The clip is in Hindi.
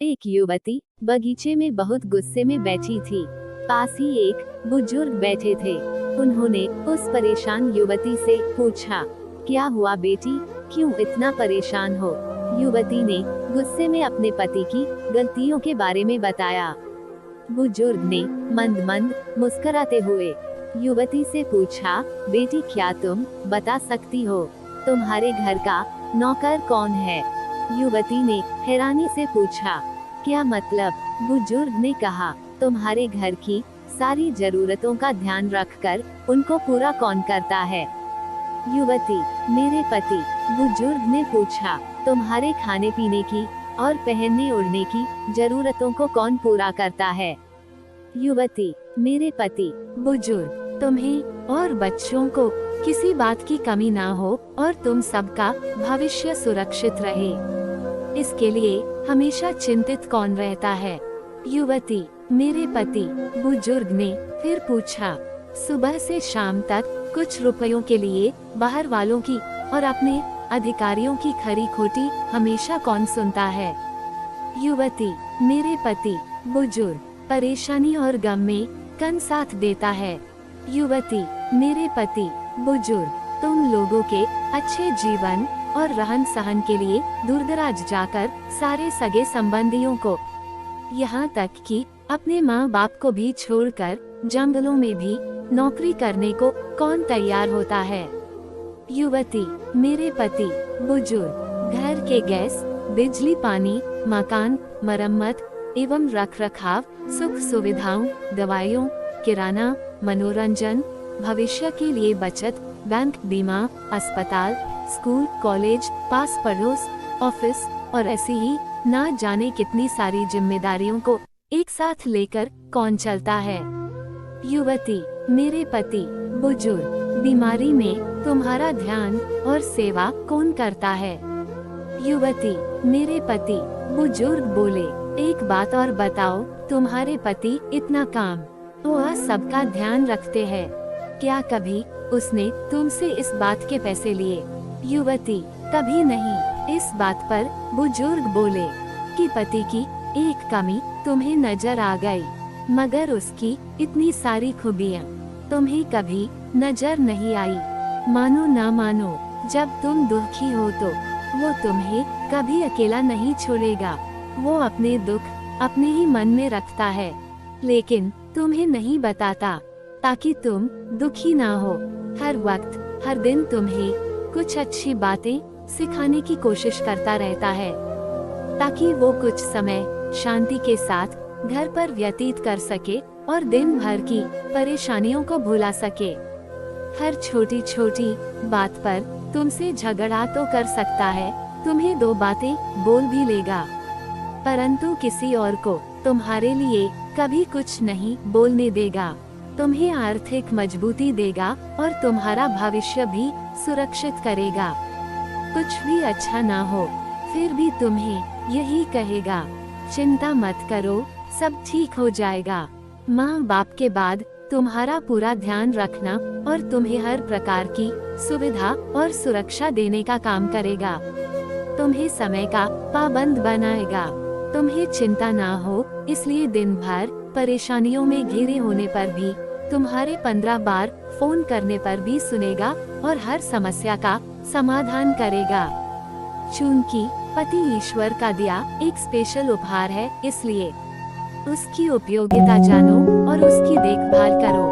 एक युवती बगीचे में बहुत गुस्से में बैठी थी। पास ही एक बुजुर्ग बैठे थे। उन्होंने उस परेशान युवती से पूछा, क्या हुआ बेटी, क्यों इतना परेशान हो? युवती ने गुस्से में अपने पति की गलतियों के बारे में बताया। बुजुर्ग ने मंद मंद मुस्कुराते हुए युवती से पूछा, बेटी क्या तुम बता सकती हो, तुम्हारे घर का नौकर कौन है? युवती ने हैरानी से पूछा, क्या मतलब? बुजुर्ग ने कहा, तुम्हारे घर की सारी जरूरतों का ध्यान रखकर उनको पूरा कौन करता है? युवती, मेरे पति। बुजुर्ग ने पूछा, तुम्हारे खाने पीने की और पहनने ओढ़ने की जरूरतों को कौन पूरा करता है? युवती, मेरे पति। बुजुर्ग, तुम्हें और बच्चों को किसी बात की कमी ना हो और तुम सबका भविष्य सुरक्षित रहे, इसके लिए हमेशा चिंतित कौन रहता है? युवती, मेरे पति। बुजुर्ग ने फिर पूछा, सुबह से शाम तक कुछ रुपयों के लिए बाहर वालों की और अपने अधिकारियों की खरी खोटी हमेशा कौन सुनता है? युवती, मेरे पति। बुजुर्ग, परेशानी और गम में कौन साथ देता है? युवती, मेरे पति। बुजुर्ग, तुम लोगों के अच्छे जीवन और रहन सहन के लिए दूरदराज जाकर सारे सगे संबंधियों को, यहाँ तक कि अपने माँ बाप को भी छोड़कर जंगलों में भी नौकरी करने को कौन तैयार होता है? युवती, मेरे पति। बुजुर्ग, घर के गैस, बिजली, पानी, मकान, मरम्मत एवं रखरखाव, सुख सुविधाओं, दवाइयों, किराना, मनोरंजन, भविष्य के लिए बचत, बैंक, बीमा, अस्पताल, स्कूल, कॉलेज, पास पड़ोस, ऑफिस और ऐसी ही ना जाने कितनी सारी जिम्मेदारियों को एक साथ लेकर कौन चलता है? युवती, मेरे पति। बुजुर्ग, बीमारी में तुम्हारा ध्यान और सेवा कौन करता है? युवती, मेरे पति। बुजुर्ग बोले, एक बात और बताओ, तुम्हारे पति इतना काम वह सबका ध्यान रखते हैं, क्या कभी उसने तुमसे इस बात के पैसे लिए? युवती, कभी नहीं। इस बात पर बुजुर्ग बोले कि पति की एक कमी तुम्हें नजर आ गई, मगर उसकी इतनी सारी खूबियाँ तुम्हें कभी नजर नहीं आई। मानो ना मानो, जब तुम दुखी हो तो वो तुम्हें कभी अकेला नहीं छोड़ेगा। वो अपने दुख अपने ही मन में रखता है, लेकिन तुम्हें नहीं बताता, ताकि तुम दुखी ना हो। हर वक्त हर दिन तुम्हें कुछ अच्छी बातें सिखाने की कोशिश करता रहता है, ताकि वो कुछ समय शांति के साथ घर पर व्यतीत कर सके और दिन भर की परेशानियों को भुला सके। हर छोटी छोटी बात पर तुमसे झगड़ा तो कर सकता है, तुम्हें दो बातें बोल भी लेगा, परंतु किसी और को तुम्हारे लिए कभी कुछ नहीं बोलने देगा। तुम्हें आर्थिक मजबूती देगा और तुम्हारा भविष्य भी सुरक्षित करेगा। कुछ भी अच्छा ना हो फिर भी तुम्हें यही कहेगा, चिंता मत करो, सब ठीक हो जाएगा। माँ बाप के बाद तुम्हारा पूरा ध्यान रखना और तुम्हें हर प्रकार की सुविधा और सुरक्षा देने का काम करेगा। तुम्हें समय का पाबंद बनाएगा। तुम्हें चिंता ना हो, इसलिए दिन भर परेशानियों में घिरे होने पर भी तुम्हारे 15 बार फोन करने पर भी सुनेगा और हर समस्या का समाधान करेगा। चूंकि पति ईश्वर का दिया एक स्पेशल उपहार है, इसलिए उसकी उपयोगिता जानो और उसकी देखभाल करो।